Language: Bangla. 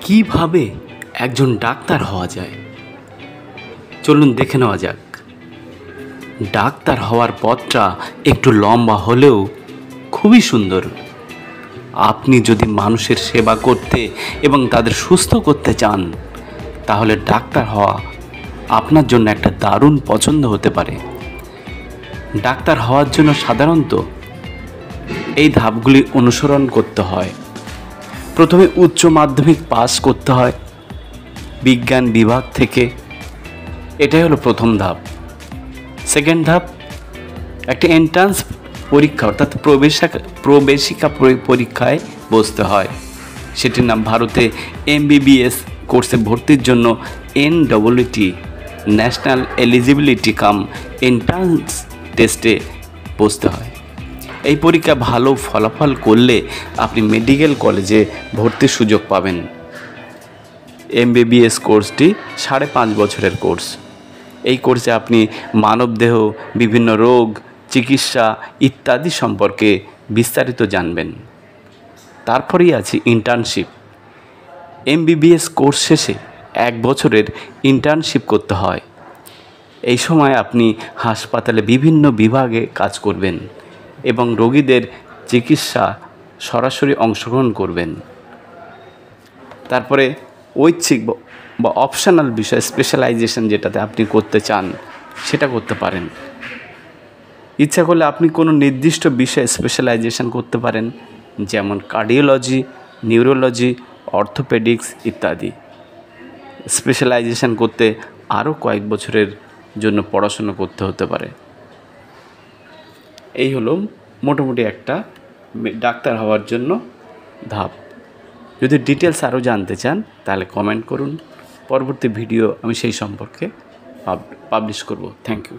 কিভাবে একজন ডাক্তার হওয়া যায় চলুন দেখে নেওয়া যাক। ডাক্তার হওয়ার পথটা একটু লম্বা হলেও খুবই সুন্দর। আপনি যদি মানুষের সেবা করতে এবং তাদের সুস্থ করতে চান তাহলে ডাক্তার হওয়া আপনার জন্য একটা দারুণ পছন্দ হতে পারে। ডাক্তার হওয়ার জন্য সাধারণত এই ধাপগুলি অনুসরণ করতে হয়। প্রথমে উচ্চ মাধ্যমিক পাস করতে হয় বিজ্ঞান বিভাগ থেকে, এটাই হলো প্রথম ধাপ। সেকেন্ড ধাপ একটা এন্ট্রান্স পরীক্ষা অর্থাৎ প্রবেশিকা পরীক্ষায় বসতে হয়। সেটির নাম ভারতে MBBS কোর্সে ভর্তির জন্য NEET ন্যাশনাল এলিজিবিলিটি কাম এন্ট্রান্স টেস্টে বসতে হয়। এই পরীক্ষা ভালো ফলাফল করলে আপনি মেডিকেল কলেজে ভর্তির সুযোগ পাবেন। MBBS কোর্সটি 5.5 বছরের কোর্স। এই কোর্সে আপনি মানবদেহ, বিভিন্ন রোগ, চিকিৎসা ইত্যাদি সম্পর্কে বিস্তারিত জানবেন। তারপরেই আছে ইন্টার্নশিপ। MBBS কোর্স শেষে 1 বছরের ইন্টার্নশিপ করতে হয়। এই সময় আপনি হাসপাতালে বিভিন্ন বিভাগে কাজ করবেন এবং রোগীদের চিকিৎসা সরাসরি অংশগ্রহণ করবেন। তারপরে ঐচ্ছিক বা অপশনাল বিষয় স্পেশালাইজেশন যেটাতে আপনি করতে চান সেটা করতে পারেন। ইচ্ছা করলে আপনি কোনো নির্দিষ্ট বিষয়ে স্পেশালাইজেশন করতে পারেন, যেমন কার্ডিওলজি, নিউরোলজি, অর্থোপেডিক্স ইত্যাদি। স্পেশালাইজেশন করতে আরও কয়েক বছরের জন্য পড়াশুনো করতে হতে পারে। এই হলো মোটামুটি একটা ডাক্তার হওয়ার জন্য ধাপ। যদি ডিটেলস আরও জানতে চান তাহলে কমেন্ট করুন, পরবর্তী ভিডিও আমি সেই সম্পর্কে পাবলিশ করব। Thank you.